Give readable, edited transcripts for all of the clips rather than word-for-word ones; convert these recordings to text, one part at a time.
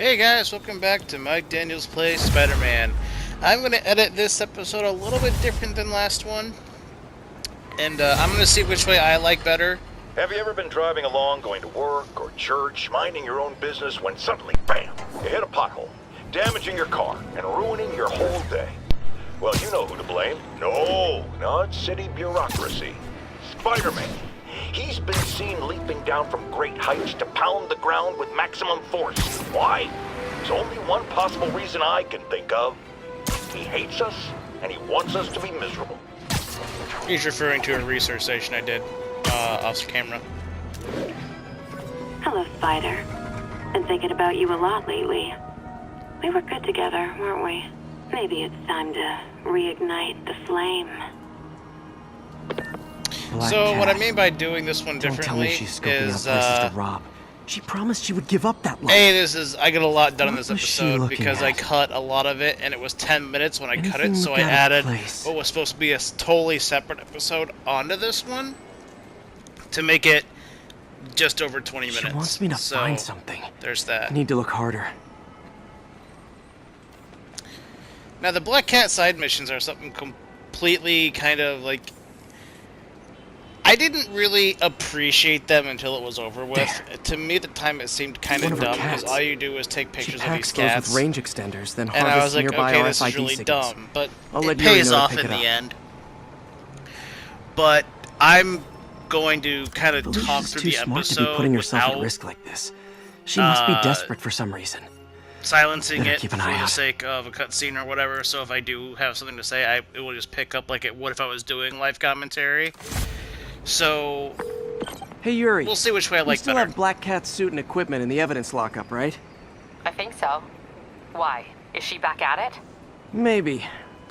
Hey guys, welcome back to Mike Daniels Plays Spider-Man. I'm going to edit this episode a little bit different than last one. And I'm going to see which way I like better. Have you ever been driving along, going to work or church, minding your own business, when suddenly, bam, you hit a pothole, damaging your car and ruining your whole day? Well, you know who to blame. No, not city bureaucracy. Spider-Man. He's been seen leaping down from great heights to pound the ground with maximum force. Why? There's only one possible reason I can think of. He hates us, and he wants us to be miserable. He's referring to a research station I did off camera. Hello, Spider. Been thinking about you a lot lately. We were good together, weren't we? Maybe it's time to reignite the flame. So what I mean by doing this one differently is, to rob. She promised she would give up that life. I get a lot done in this episode because I cut a lot of it, and it was 10 minutes when I cut it, so I added what was supposed to be a totally separate episode onto this one to make it just over 20 minutes. She wants me to find something. There's that. I need to look harder. Now the Black Cat side missions are something completely kind of like... I didn't really appreciate them until it was over with. There. To me, at the time, it seemed kind of dumb because all you do is take pictures of these cats. With range extenders, then and I was harvest like, nearby okay, this RFID is really signals. dumb, but I'll it pays off in the end. But I'm going to kind of talk through the smart episode to be putting herself without at risk like this. She must be desperate for some reason. Silencing it keep for an eye the out. sake of a cutscene or whatever. So if I do have something to say, it will just pick up like it would if I was doing live commentary. So. Hey Yuri, we'll see which way I like you still better. have Black Cat's suit and equipment in the evidence lockup, right? I think so. Why? Is she back at it? Maybe.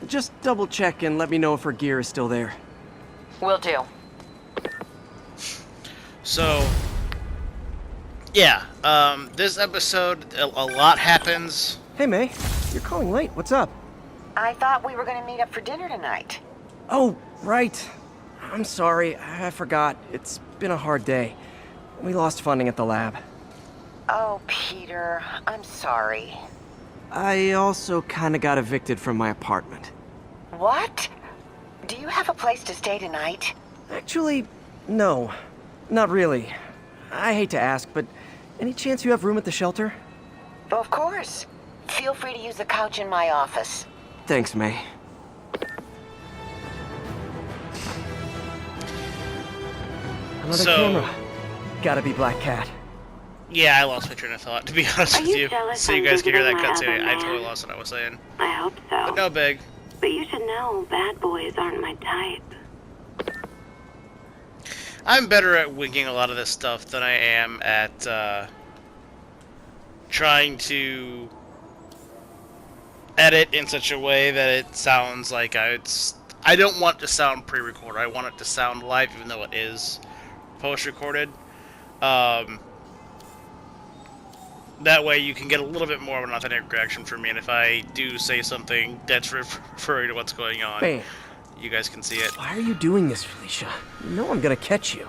Just double check and let me know if her gear is still there. Will do. So, yeah, this episode, a lot happens. Hey May, you're calling late. What's up? I thought we were going to meet up for dinner tonight. Oh, right. I'm sorry, I forgot. It's been a hard day. We lost funding at the lab. Oh, Peter, I'm sorry. I also kinda got evicted from my apartment. What? Do you have a place to stay tonight? Actually, no. Not really. I hate to ask, but any chance you have room at the shelter? Of course. Feel free to use the couch in my office. Thanks, May. Another camera. Gotta be Black Cat. Yeah, I lost my train of thought, to be honest with you. So you guys can hear that cutscene. I totally lost what I was saying. I hope so. But no big. But you should know, bad boys aren't my type. I'm better at winging a lot of this stuff than I am at trying to edit in such a way that it sounds like I don't want it to sound pre-recorded. I want it to sound live, even though it is post-recorded. That way you can get a little bit more of an authentic reaction from me, and if I do say something that's referring to what's going on, Bam. You guys can see it. Why are you doing this, Felicia? You know I'm gonna catch you.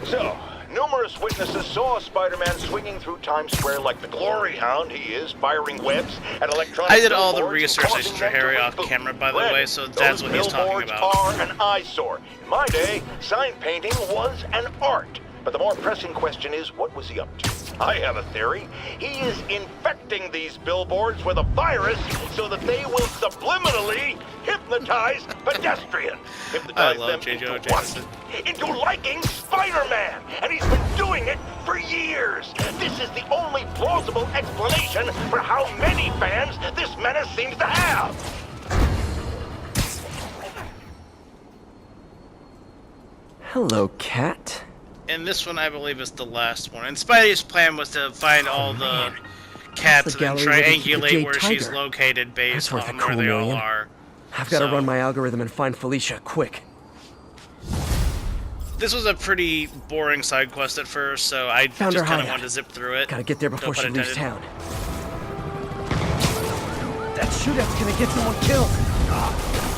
So, numerous witnesses saw Spider-Man swinging through Times Square like the glory hound he is, firing webs at electronic I did all the billboards research and I causing for them to Harry off reboot. camera, by the Granted, way, so that's what he's talking billboards about. are an eyesore. In my day, sign painting was an art. But the more pressing question is, what was he up to? I have a theory. He is infecting these billboards with a virus so that they will subliminally hypnotize pedestrians. Hypnotize them into what? Into liking Spider-Man! And he's been doing it for years! This is the only plausible explanation for how many fans this menace seems to have! Hello, Cat. And this one, I believe, is the last one. And Spidey's plan was to find all the cats the and gallery where they keep the triangulate Jade where she's Tiger. located based That's worth on a where cool they all million. are. I've got to So, run my algorithm and find Felicia, quick. This was a pretty boring side quest at first, so I Found just her kind of hideout. wanted to zip through it. Gotta get there before No she pun leaves intended. town. That shootout's gonna get someone killed.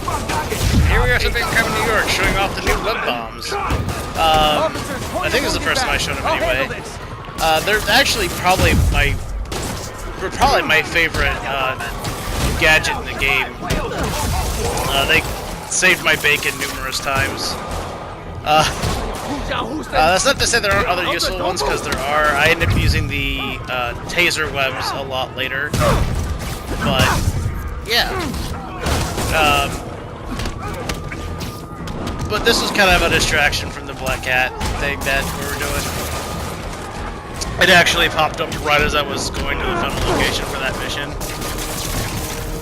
Here we are, something coming to New York, showing off the new web bombs. Officers, I think this is the first time I've shown him anyway. They're actually probably my favorite gadget in the game. They saved my bacon numerous times. That's not to say there aren't other useful ones, because there are. I end up using the taser webs a lot later. But, yeah. But this was kind of a distraction from the Black Cat thing that we were doing. It actually popped up right as I was going to the final location for that mission.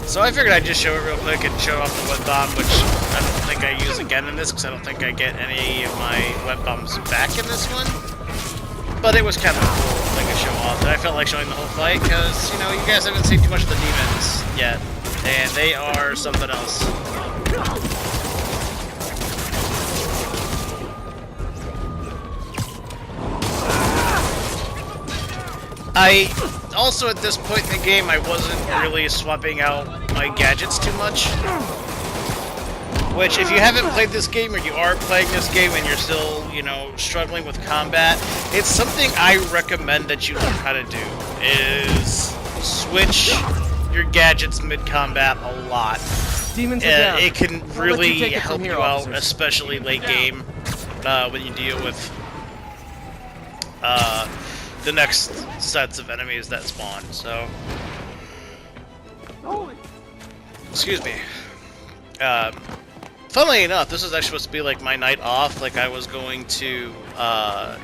So I figured I'd just show it real quick and show off the web bomb, which I don't think I use again in this, because I don't think I get any of my web bombs back in this one. But it was kind of a cool thing to show off, and I felt like showing the whole fight, because, you know, you guys haven't seen too much of the demons yet, and they are something else. I also, at this point in the game, I wasn't really swapping out my gadgets too much. Which, if you haven't played this game, or you are playing this game and you're still, you know, struggling with combat, it's something I recommend that you learn how to do, is switch your gadgets mid-combat a lot. Demons are down. It can really you help you out, especially late game, when you deal with the next sets of enemies that spawn, so... Excuse me. Funnily enough, this was actually supposed to be like my night off. Like, I was going to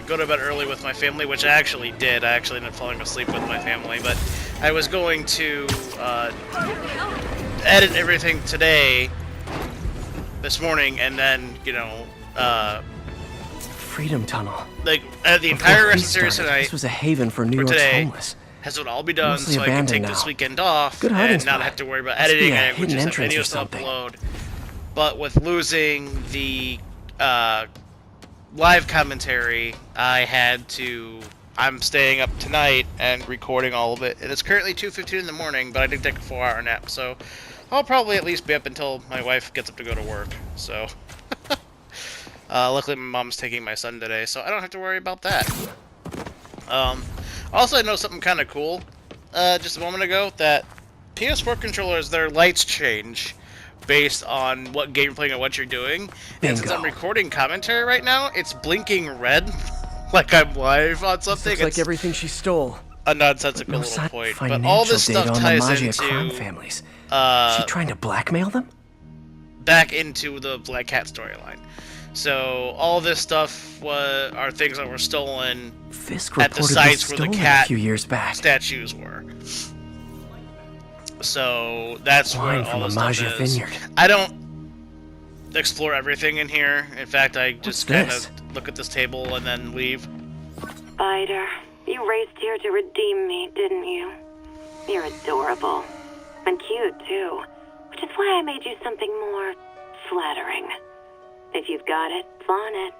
go to bed early with my family, which I actually did. I actually ended up falling asleep with my family, but I was going to edit everything today, this morning, and then, you know, Freedom Tunnel. Like, the entire rest of the series tonight, this was a haven for New York's homeless. Has it all be done, Mostly so I can take now. this weekend off Good and spot. not have to worry about editing it, which is entrance videos to something. upload. But with losing the live commentary, I had to... I'm staying up tonight and recording all of it. It is currently 2:15 in the morning, but I did take a 4-hour nap, so I'll probably at least be up until my wife gets up to go to work, so... luckily my mom's taking my son today, so I don't have to worry about that. Also, I know something kind of cool, just a moment ago, that PS4 controllers, their lights change based on what game you're playing and what you're doing. Bingo. And since I'm recording commentary right now, it's blinking red, like I'm live on something. Looks like everything she stole. A nonsensical No little point, but financial all this data stuff on ties the Maggia crime into families. She trying to blackmail them? back into the Black Cat storyline. So all this stuff are things that were stolen Fisk at the sites where the cat a few years back. statues were. So that's Wine where from all the a stuff Maggia is. vineyard. I don't explore everything in here. In fact, I just kind this? of look at this table and then leave. Spider, you raced here to redeem me, didn't you? You're adorable. And cute, too. Which is why I made you something more flattering. If you've got it, flaunt it.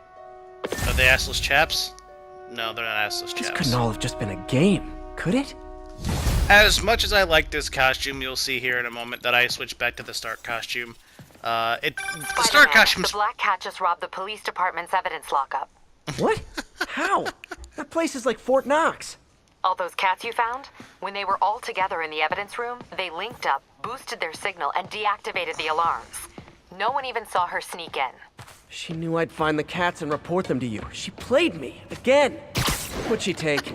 Are they assless chaps? No, they're not assless This chaps. couldn't all have just been a game, could it? As much as I like this costume, you'll see here in a moment that I switch back to the Stark costume. The Stark Spider-Man, costume's... the Black Cat just robbed the police department's evidence lockup. What? How? That place is like Fort Knox. All those cats you found? When they were all together in the evidence room, they linked up, boosted their signal, and deactivated the alarms. No one even saw her sneak in. She knew I'd find the cats and report them to you. She played me, again. What'd she take?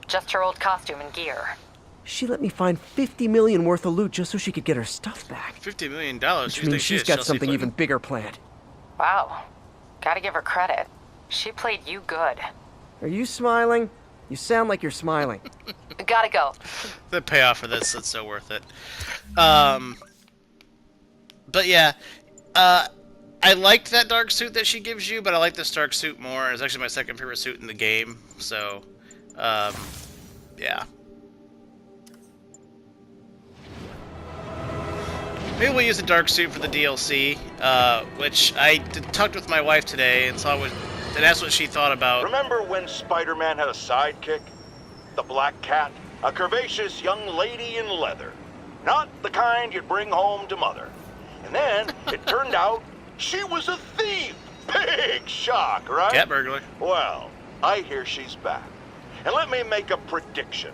Just her old costume and gear. She let me find $50 million worth of loot just so she could get her stuff back. $50 million. Which means she's got something even bigger planned. Wow. Gotta give her credit. She played you good. Are you smiling? You sound like you're smiling. Gotta go. The payoff for this is so worth it. But yeah, I liked that dark suit that she gives you, but I like the Stark suit more. It's actually my second favorite suit in the game, so, yeah. Maybe we'll use the dark suit for the DLC, which I talked with my wife today and asked what she thought about. Remember when Spider-Man had a sidekick? The Black Cat? A curvaceous young lady in leather. Not the kind you'd bring home to Mother. And then, it turned out, she was a thief! Big shock, right? Cat burglar. Well, I hear she's back. And let me make a prediction.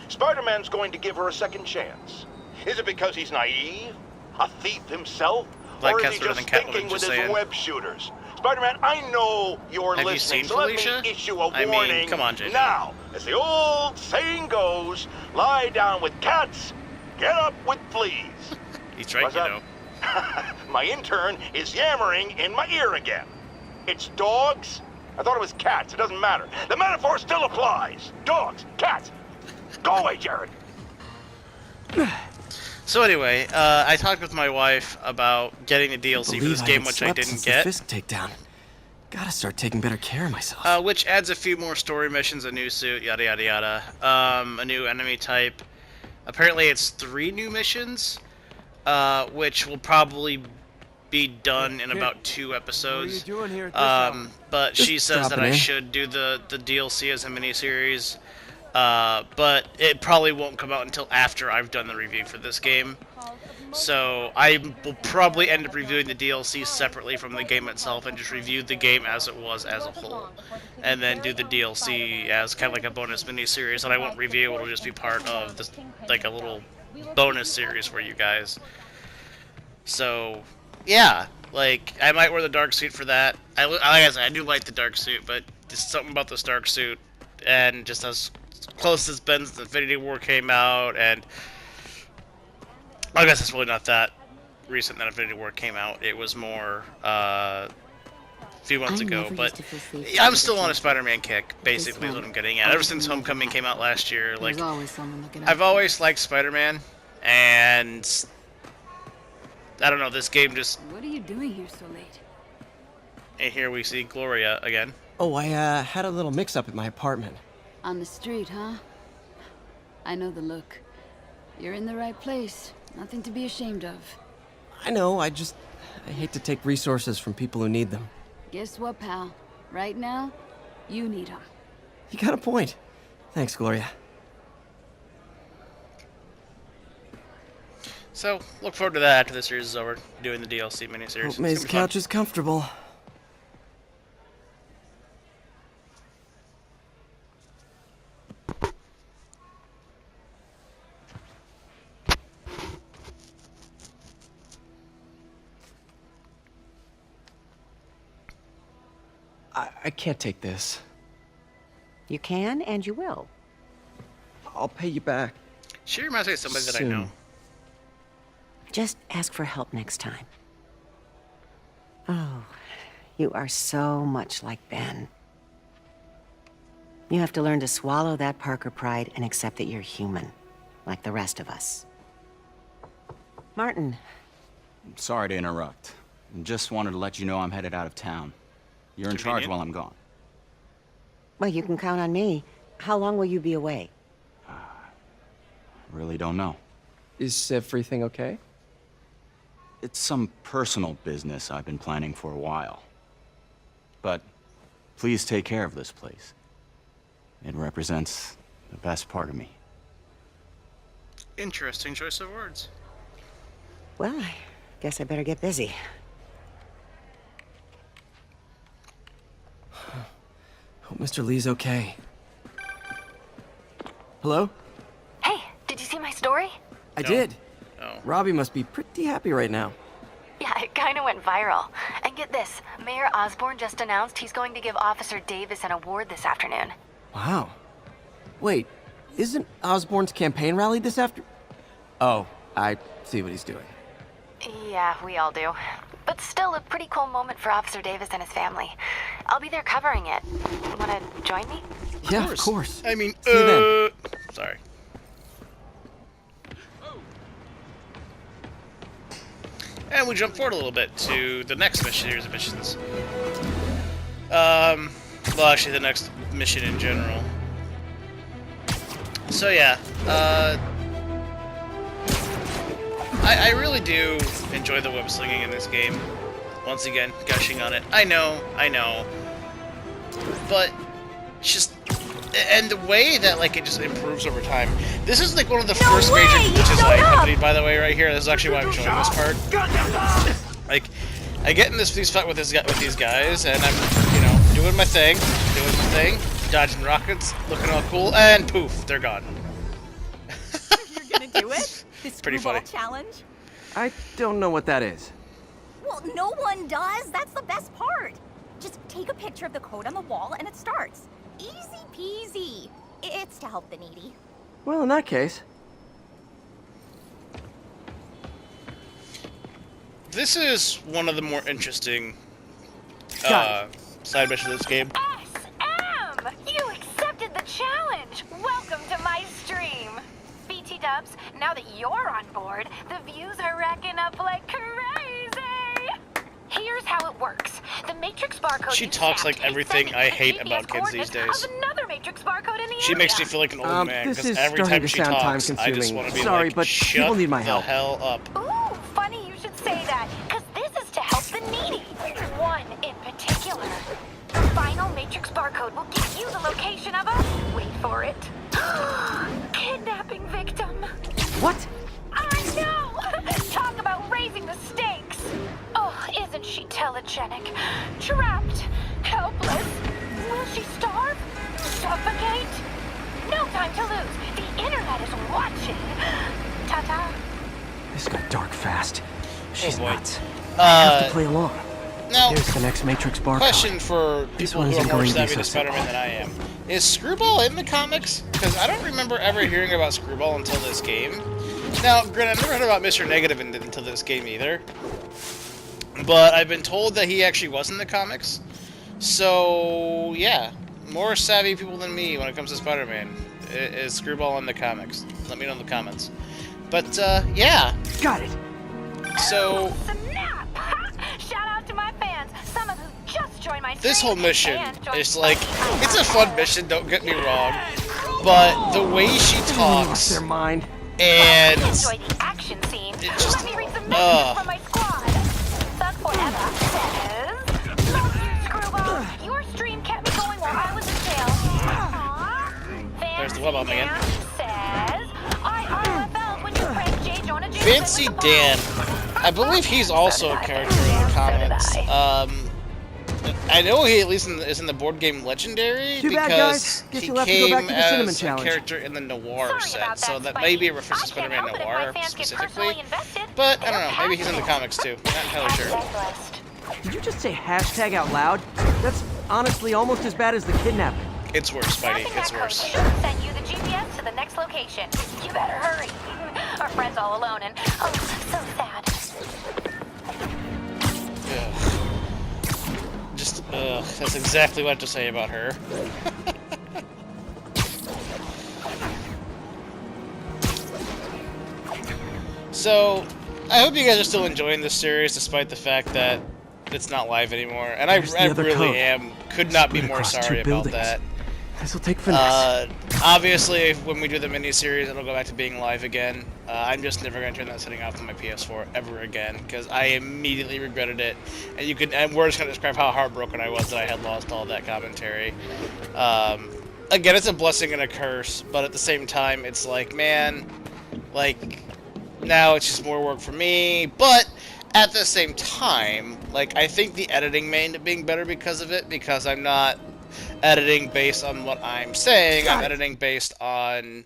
Spider-Man's going to give her a second chance. Is it because he's naive? A thief himself? Like or is Cat's he better just than Catwoman, thinking with just his saying. web shooters? Spider-Man, I know you're Have you listening, seen so Felicia? let me issue a I mean, warning. come on, JJ. Now, as the old saying goes, lie down with cats, get up with fleas. He's right, What's you that? know. My intern is yammering in my ear again. It's dogs? I thought it was cats. It doesn't matter. The metaphor still applies. Dogs, cats. Go away, Jared. So anyway, I talked with my wife about getting the DLC for this game, which I didn't get. Fisk takedown. Gotta start taking better care of myself. Which adds a few more story missions, a new suit, yada yada yada. A new enemy type. Apparently it's 3 new missions, which will probably be done in about 2 episodes. What are you doing here at this hour? But she Just says that dropping I in. should do the DLC as a miniseries. But it probably won't come out until after I've done the review for this game. So I will probably end up reviewing the DLC separately from the game itself and just review the game as it was as a whole. And then do the DLC as kind of like a bonus miniseries that I won't review. It'll just be part of this, like a little bonus series for you guys. So, yeah. Like, I might wear the dark suit for that. Like I said, I do like the dark suit, but just something about this dark suit, and just as close as it's been since Infinity War came out, and I guess it's really not that recent that Infinity War came out. It was more a few months ago, but I'm still on a Spider-Man kick, basically is what I'm getting at. Ever since Homecoming came out last year, like, I've always liked Spider-Man, and I don't know, this game just... What are you doing here so late? And here we see Gloria again. Oh, I had a little mix-up at my apartment. On the street, huh? I know the look. You're in the right place. Nothing to be ashamed of. I know, I hate to take resources from people who need them. Guess what, pal? Right now, you need them. You got a point. Thanks, Gloria. So, look forward to that after the series is over, doing the DLC miniseries. Hope May's couch is comfortable. I can't take this. You can, and you will. I'll pay you back. She reminds me of somebody that I Soon. know. Just ask for help next time. Oh, you are so much like Ben. You have to learn to swallow that Parker pride and accept that you're human, like the rest of us. Martin, Sorry to interrupt. Just wanted to let you know I'm headed out of town. You're in charge Convenient. while I'm gone. well, you can count on me. How long will you be away? Really don't know. Is everything okay? It's some personal business I've been planning for a while. But please take care of this place. It represents the best part of me. Interesting choice of words. Well, I guess I better get busy. Hope Mr. Lee's okay. Hello? Hey, did you see my story? I No. did. Oh. Robbie must be pretty happy right now. Yeah, it kind of went viral. And get this, Mayor Osborn just announced he's going to give Officer Davis an award this afternoon. Wow. Wait, isn't Osborn's campaign rally this after? Oh, I see what he's doing. Yeah, we all do. But still a pretty cool moment for Officer Davis and his family. I'll be there covering it. Wanna join me? Yeah, of course. I mean, See you then. Sorry. And we jump forward a little bit to the next series of missions. Well, actually, the next mission in general. So yeah, I really do enjoy the web slinging in this game. Once again, gushing on it. I know, but just, and the way that like it just improves over time. This is like one of the first major glitches I accompanied, by the way, right here. This is actually why I'm showing this part. Like, I get in this police fight with these guys, and I'm, doing my thing, dodging rockets, looking all cool, and poof, they're gone. You're gonna do it? This Pretty funny. challenge? I don't know what that is. Well, no one does. That's the best part. Just take a picture of the code on the wall and it starts. Easy peasy. It's to help the needy. Well, in that case... This is one of the more interesting side missions of this game. SM! You accepted the challenge! Welcome to my stream! BT Dubs, now that you're on board, the views are racking up like crazy! Here's how it works. The Matrix barcode She talks like everything I hate about kids these days. Another Matrix barcode in the She makes me feel like an old man, this because is every starting time to she sound talks, I time-consuming. just want to be Sorry, like, but shut people need my the help. hell up. Ooh, funny you should say that, because this is to help the needy. One in particular. The final Matrix barcode will give you the location of a... Wait for it. Kidnapping victim. What? I know! Talk about raising the stakes. Oh, isn't she telegenic? Trapped. Helpless. Will she starve? Suffocate? No time to lose. The internet is watching. Ta-ta. This got dark fast. She's boy. nuts. I have to play along. Now, Here's the next Matrix barcode. question for This people one who are isn't more going to be savvy so to simple. Spider-Man than I am. Is Screwball in the comics? Because I don't remember ever hearing about Screwball until this game. Now, granted, I've never heard about Mr. Negative until this game either. But I've been told that he actually was in the comics. So, yeah. More savvy people than me when it comes to Spider-Man. Is Screwball in the comics? Let me know in the comments. But, yeah. Got it. So... Snap! Shout out to my fans, some of who just joined my This stream whole mission and joined is like, it's a fun mission, don't get me wrong, but the way she Lost talks, their mind. and enjoy the action scene. it just, Let me read some messages from my squad. Thug Forever says, "Love you, Screwball. Your stream kept me going while I was in jail." Aww. There's the web bomb again. Says, "I RFL'd when you pranked J. Jonah Jameson Fancy with the Dan, phone." I believe he's also a character in the comics. I know he at least is in the board game Legendary Too bad, because guys. Guess he you'll have to go came back to the cinnamon as a challenge. character in the Noir Sorry set, about so that, that may be a Spidey. reference to I can't Spider-Man help it if my Noir fans get specifically. personally invested. But I don't They're know, maybe he's in the passionate. comics too. Not entirely sure. Checklist. Did you just say hashtag out loud? That's honestly almost as bad as the kidnapping. It's worse, Spidey. Passing It's that code worse. should send you the GPS to the next location. You better hurry. Our friend's all alone and oh, so sad. Ugh. Just, that's exactly what I have to say about her. So, I hope you guys are still enjoying this series despite the fact that it's not live anymore. And I Here's the other really code. could not be Split more across two sorry about buildings. that. This'll take finesse. Obviously, when we do the miniseries, it'll go back to being live again. I'm just never going to turn that setting off on my PS4 ever again, because I immediately regretted it. And we're just going to describe how heartbroken I was that I had lost all that commentary. Again, it's a blessing and a curse, but at the same time, it's like, man, like, now it's just more work for me, but at the same time, like, I think the editing may end up being better because of it, because I'm not editing based on what I'm saying, I'm editing based on...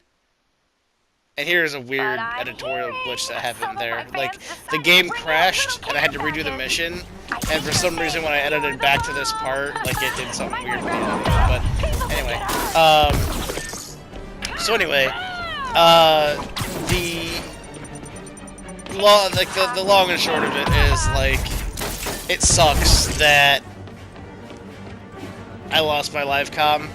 And here's a weird editorial glitch that happened there. Like, the game crashed, and I had to redo the mission, and for some reason when I edited back to this part, like, it did something weird with the editing. But, anyway. So anyway, the long and short of it is, like, it sucks that I lost my live comm.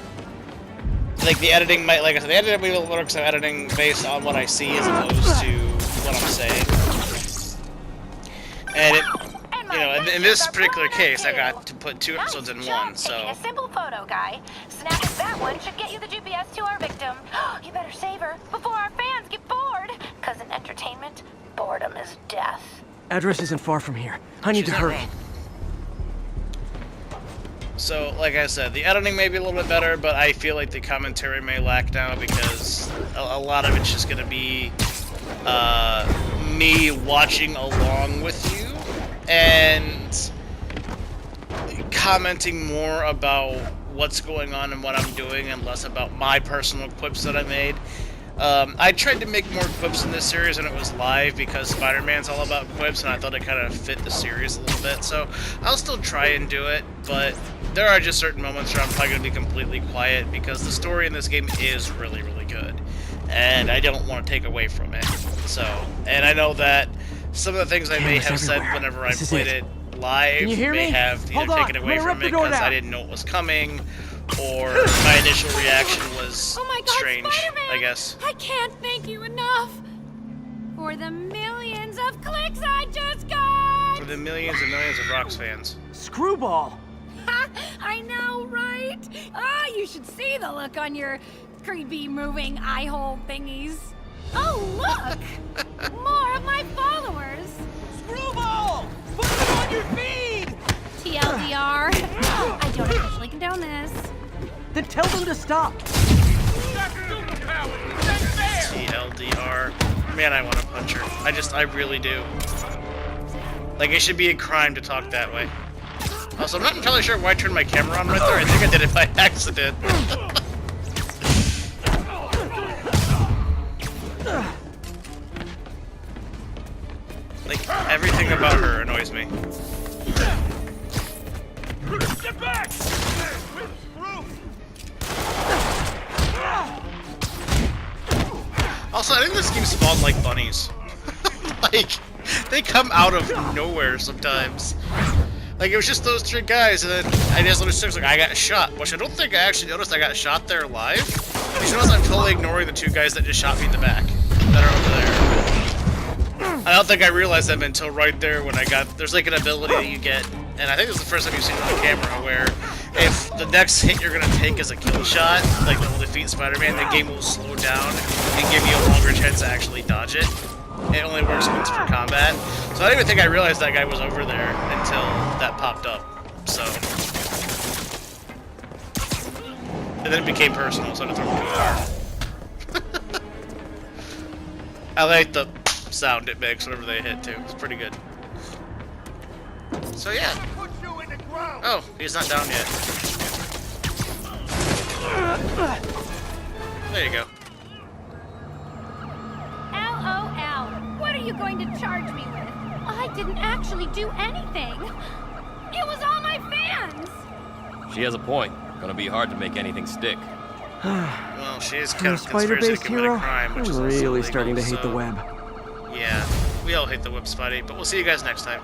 Like, the editing might, like I said, the editing might work because I'm editing based on what I see as opposed to what I'm saying. And it, you know, in this particular case, I got to put 2 episodes in one, so. Taking a simple photo, guy. Snapping that one should get you the GPS to our victim. You better save her before our fans get bored. Because in entertainment, boredom is death. Address isn't far from here. I need to hurry. So, like I said, the editing may be a little bit better, but I feel like the commentary may lack now because a lot of it's just going to be me watching along with you, and commenting more about what's going on and what I'm doing, and less about my personal quips that I made. I tried to make more quips in this series when it was live because Spider-Man's all about quips, and I thought it kind of fit the series a little bit, so I'll still try and do it, but there are just certain moments where I'm probably going to be completely quiet because the story in this game is really, really good, and I don't want to take away from it. So, and I know that some of the things I may have said whenever I played it live may have either taken away from it because I didn't know it was coming, or my initial reaction was strange, I guess. I can't thank you enough for the millions of clicks I just got! For the millions and millions of Rocks fans. Screwball! Ha! I know, right? Ah, you should see the look on your creepy moving eye hole thingies. Oh, look! More of my followers! Screwball! Put them on your feed! TLDR. I don't officially condone this. Then tell them to stop. TLDR. Man, I want to punch her. I really do. Like, it should be a crime to talk that way. Also, I'm not entirely sure why I turned my camera on right there. I think I did it by accident. Like, everything about her annoys me. Get back! Also, I think this game spawned like bunnies. Like, they come out of nowhere sometimes. Like, it was just those three guys, and then I just noticed, like, I got shot. Which I don't think I actually noticed I got shot there live. You notice I'm totally ignoring the two guys that just shot me in the back. That are over there. I don't think I realized them until right there when I got... There's, like, an ability that you get, and I think this is the first time you've seen it on camera, where if the next hit you're going to take is a kill shot, like that will defeat Spider-Man, the game will slow down and give you a longer chance to actually dodge it. It only works once for combat. So I didn't even think I realized that guy was over there until that popped up. So... And then it became personal, so I had to throw him to the car. I like the sound it makes whenever they hit, too. It's pretty good. So yeah. Oh, he's not down yet. There you go. LOL. What are you going to charge me with? I didn't actually do anything. It was all my fans. She has a point. Gonna be hard to make anything stick. Well, she is kind of conspiracy to commit a crime, which is I'm really starting to hate the web. Yeah, we all hate the web, Spidey, but we'll see you guys next time.